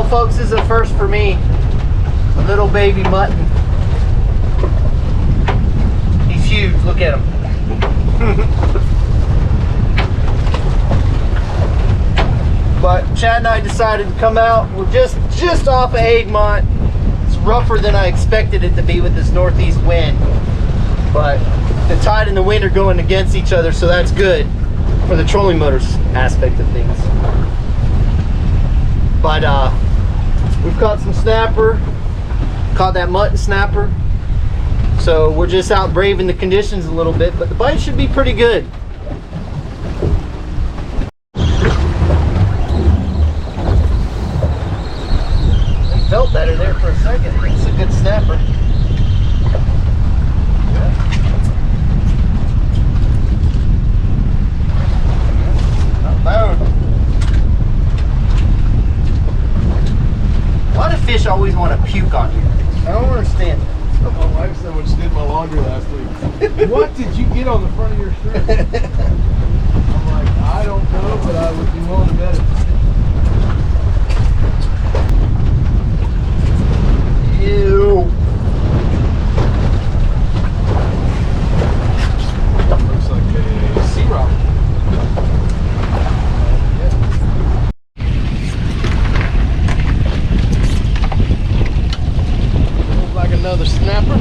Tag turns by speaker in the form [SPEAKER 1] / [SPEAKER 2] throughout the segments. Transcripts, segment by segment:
[SPEAKER 1] Well, folks, this is a first for me. A little baby mutton. He's huge. Look at him. But Chad and I decided to come out. We're just off of Egmont. It's rougher than I expected it to be with this northeast wind. But the tide and the wind are going against each other, so that's good for the trolling motors aspect of things. But we've caught some snapper, caught that mutton snapper. So we're just out braving the conditions a little bit, but the bite should be pretty good. It felt better there for a second. It's a good snapper. Not bad. A lot of fish always want to puke on you. I don't understand that.
[SPEAKER 2] My wife said when she did my laundry last week, what did you get on the front of your shirt? I'm like, I don't know, but I would be willing to bet it.
[SPEAKER 1] Ew.
[SPEAKER 2] Looks like a sea rock. Like another snapper.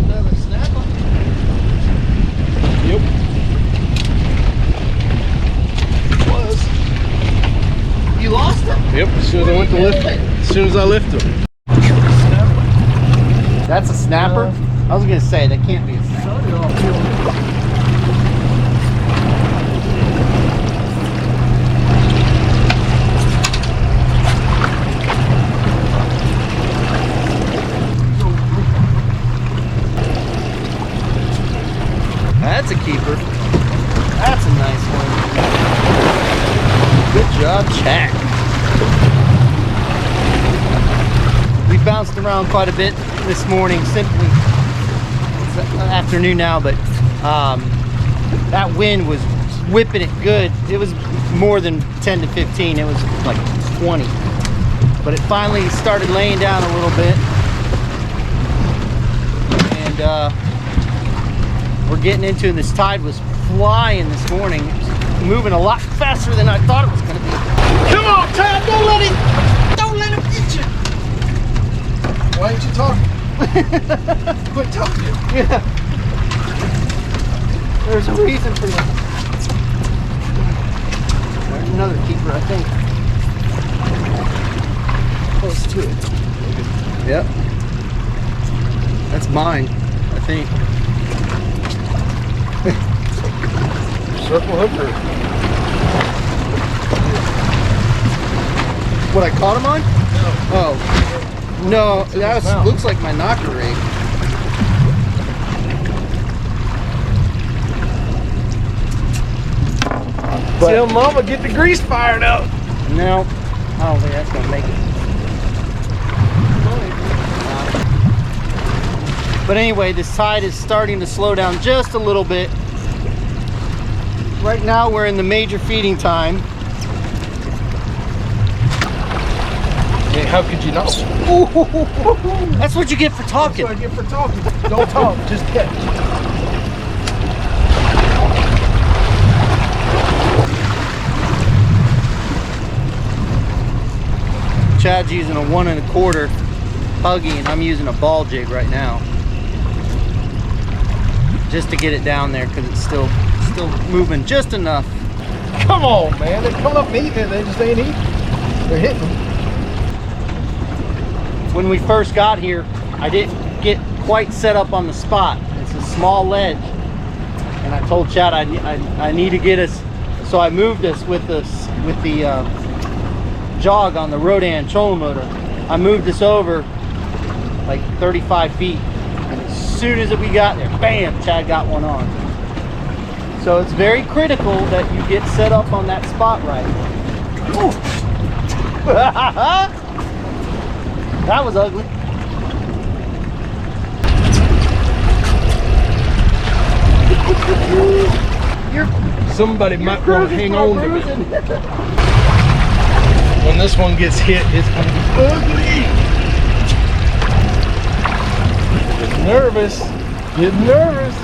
[SPEAKER 1] Another snapper.
[SPEAKER 2] Yep. Was.
[SPEAKER 1] You lost it?
[SPEAKER 2] Yep, as soon as I went to lift it. As soon as I lifted him.
[SPEAKER 1] That's a snapper? I was going to say, that can't be a snapper. That's a keeper. That's a nice one. Good job, Chad. We bounced around quite a bit this morning, simply. It's afternoon now, but that wind was whipping it good. It was more than 10 to 15. It was like 20. But it finally started laying down a little bit. And we're getting into it. This tide was flying this morning. It was moving a lot faster than I thought it was going to be. Come on, Chad! Don't let him get you.
[SPEAKER 2] Why ain't you talking? Quit talking.
[SPEAKER 1] Yeah. There's a reason for that. There's another keeper, I think. Close to it. Yep. That's mine, I think.
[SPEAKER 2] Circle hooker.
[SPEAKER 1] What, I caught him on?
[SPEAKER 2] No.
[SPEAKER 1] Oh. No, that looks like my knocker rig.
[SPEAKER 2] Tell Mama get the grease fired up.
[SPEAKER 1] No, I don't think that's gonna make it. But anyway, this tide is starting to slow down just a little bit. Right now we're in the major feeding time.
[SPEAKER 2] Hey, how could you not?
[SPEAKER 1] That's what you get for talking.
[SPEAKER 2] That's what I get for talking. Don't talk, just catch.
[SPEAKER 1] Chad's using a 1 1/4 huggy and I'm using a ball jig right now. Just to get it down there because it's still moving just enough.
[SPEAKER 2] Come on, man. They're coming up and eating it. They just ain't eating. They're hitting them.
[SPEAKER 1] When we first got here, I didn't get quite set up on the spot. It's a small ledge. And I told Chad I need to get us, so I moved us with the jog on the Rodan trolling motor. I moved this over like 35 feet. And as soon as we got there, bam, Chad got one on. So it's very critical that you get set up on that spot right. That was ugly.
[SPEAKER 2] Somebody might want to hang on to it. When this one gets hit, it's gonna be ugly. Getting nervous. Getting nervous.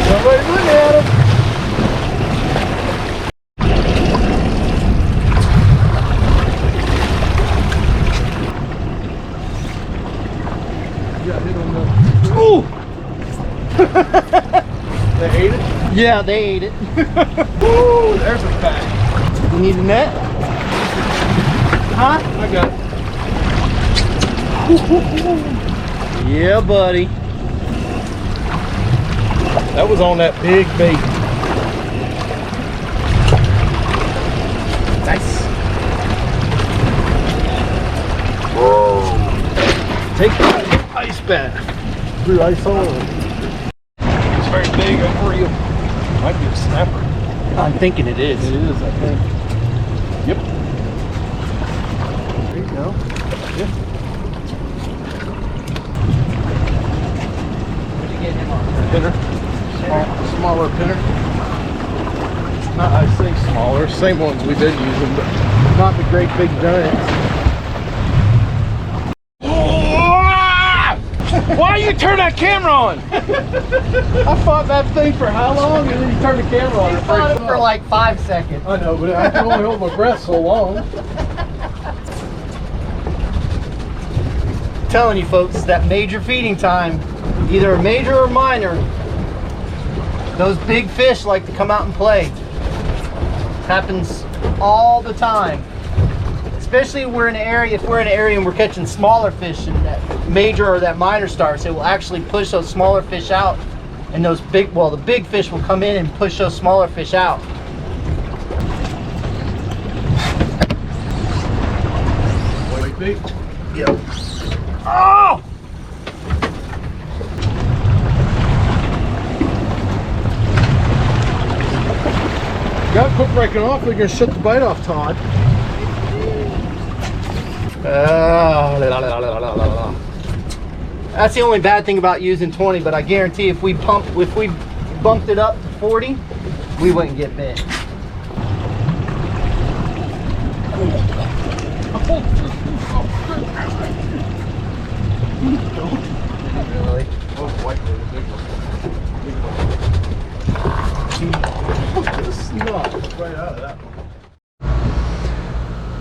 [SPEAKER 2] Somebody's looking at him. You got hit on the...
[SPEAKER 1] Ooh!
[SPEAKER 2] They ate it?
[SPEAKER 1] Yeah, they ate it.
[SPEAKER 2] Ooh, there's a fact.
[SPEAKER 1] You need a net? Huh?
[SPEAKER 2] I got it.
[SPEAKER 1] Yeah, buddy.
[SPEAKER 2] That was on that big bait.
[SPEAKER 1] Nice.
[SPEAKER 2] Whoa. Take that ice bath. Blue ice on. It's very big over you. Might be a snapper.
[SPEAKER 1] I'm thinking it is.
[SPEAKER 2] It is, I think. Yep. There you go. Yep.
[SPEAKER 1] What'd you get him on?
[SPEAKER 2] Pinner. Smaller pinner. Not, I say smaller. Same ones we've been using, but not the great big giants. Why you turn that camera on? I fought that thing for how long, and then you turn the camera on.
[SPEAKER 1] I fought it for like 5 seconds.
[SPEAKER 2] I know, but I can only hold my breath so long.
[SPEAKER 1] Telling you folks, that major feeding time, either a major or minor, those big fish like to come out and play. Happens all the time. Especially if we're in an area and we're catching smaller fish and that major or that minor starts, it will actually push those smaller fish out, and those big, well, the big fish will come in and push those smaller fish out.
[SPEAKER 2] White bait?
[SPEAKER 1] Yep. Oh!
[SPEAKER 2] Got to quit breaking off. They're going to shut the bite off, Todd.
[SPEAKER 1] That's the only bad thing about using 20, but I guarantee if we bumped it up to 40, we wouldn't get bit. Really?
[SPEAKER 2] Oh, white bait, a big one. Look at the snot right out of that one.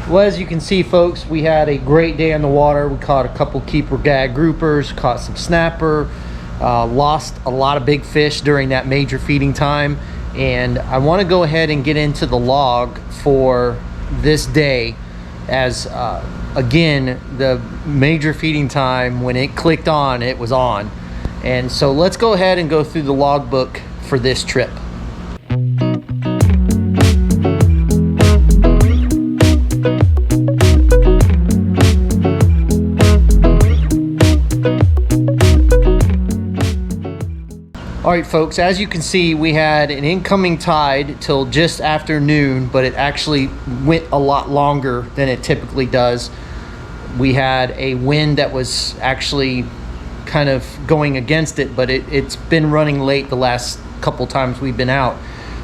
[SPEAKER 1] Well, as you can see, folks, we had a great day on the water. We caught a couple keeper gag groupers, caught some snapper, lost a lot of big fish during that major feeding time. And I want to go ahead and get into the log for this day, as again, the major feeding time, when it clicked on, it was on. And so let's go ahead and go through the logbook for this trip. All right, folks, as you can see, we had an incoming tide till just after noon, but it actually went a lot longer than it typically does. We had a wind that was actually kind of going against it, but it's been running late the last couple times we've been out.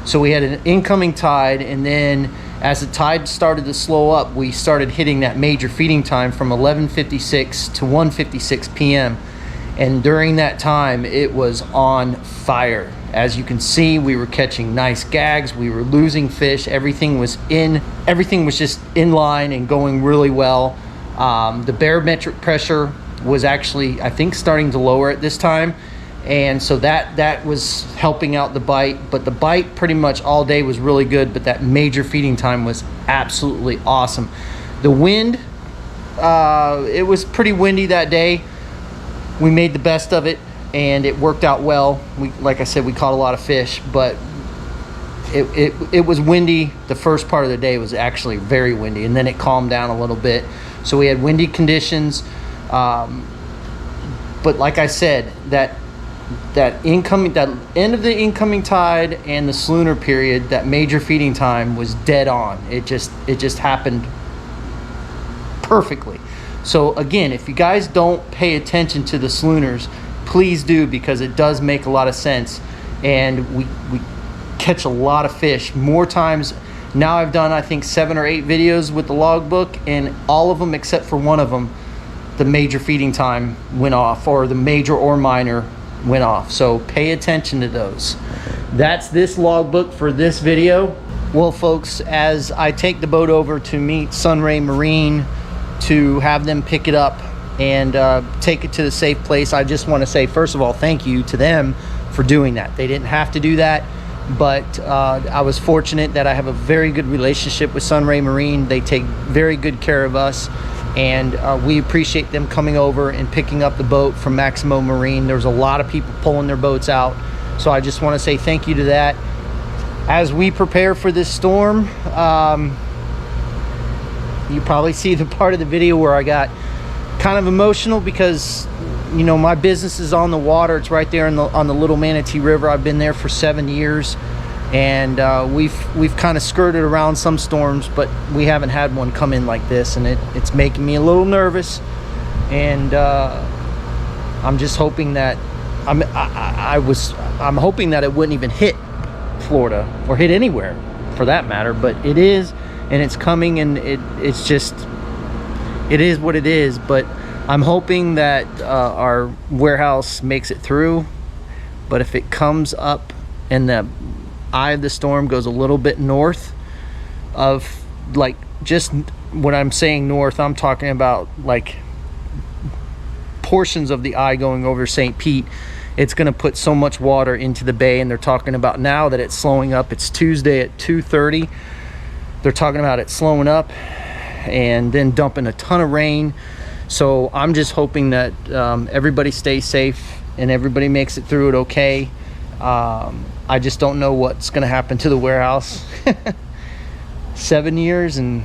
[SPEAKER 1] So we had an incoming tide, and then as the tide started to slow up, we started hitting that major feeding time from 11:56 to 1:56 p.m. And during that time, it was on fire. As you can see, we were catching nice gags, we were losing fish, everything was just in line and going really well. The barometric pressure was actually, I think, starting to lower at this time. And so that was helping out the bite, but the bite pretty much all day was really good, but that major feeding time was absolutely awesome. The wind, it was pretty windy that day. We made the best of it, and it worked out well. Like I said, we caught a lot of fish, but it was windy. The first part of the day was actually very windy, and then it calmed down a little bit. So we had windy conditions, but like I said, that end of the incoming tide and the slooner period, that major feeding time was dead on. It just happened perfectly. So again, if you guys don't pay attention to the slooners, please do, because it does make a lot of sense, and we catch a lot of fish more times. Now I've done, I think, 7 or 8 videos with the logbook, and all of them except for one of them, the major feeding time went off, or the major or minor went off. So pay attention to those. That's this logbook for this video. Well, folks, as I take the boat over to meet Sunray Marine to have them pick it up and take it to the safe place, I just want to say, first of all, thank you to them for doing that. They didn't have to do that, but I was fortunate that I have a very good relationship with Sunray Marine. They take very good care of us, and we appreciate them coming over and picking up the boat from Maximo Marine. There's a lot of people pulling their boats out, so I just want to say thank you to that. As we prepare for this storm, you probably see the part of the video where I got kind of emotional because, you know, my business is on the water. It's right there on the Little Manatee River. I've been there for 7 years, and we've kind of skirted around some storms, but we haven't had one come in like this, and it's making me a little nervous. And I'm just hoping that I'm hoping that it wouldn't even hit Florida or hit anywhere for that matter, but it is, and it's coming, and it's just, it is what it is. But I'm hoping that our warehouse makes it through. But if it comes up and the eye of the storm goes a little bit north of, like, just when I'm saying north, I'm talking about like portions of the eye going over St. Pete, it's going to put so much water into the bay. And they're talking about now that it's slowing up. It's Tuesday at 2:30. They're talking about it slowing up and then dumping a ton of rain. So I'm just hoping that everybody stays safe and everybody makes it through it okay. I just don't know what's going to happen to the warehouse. 7 years and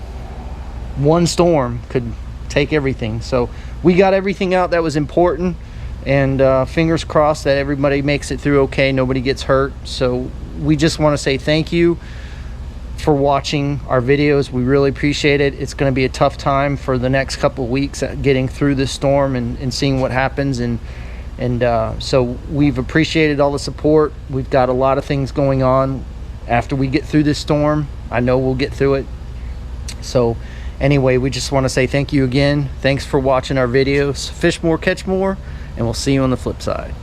[SPEAKER 1] one storm could take everything. So we got everything out that was important, and fingers crossed that everybody makes it through okay, nobody gets hurt. So we just want to say thank you for watching our videos. We really appreciate it. It's going to be a tough time for the next couple of weeks at getting through this storm and seeing what happens, and so we've appreciated all the support. We've got a lot of things going on after we get through this storm. I know we'll get through it. So anyway, we just want to say thank you again. Thanks for watching our videos. Fish more, catch more, and we'll see you on the flip side.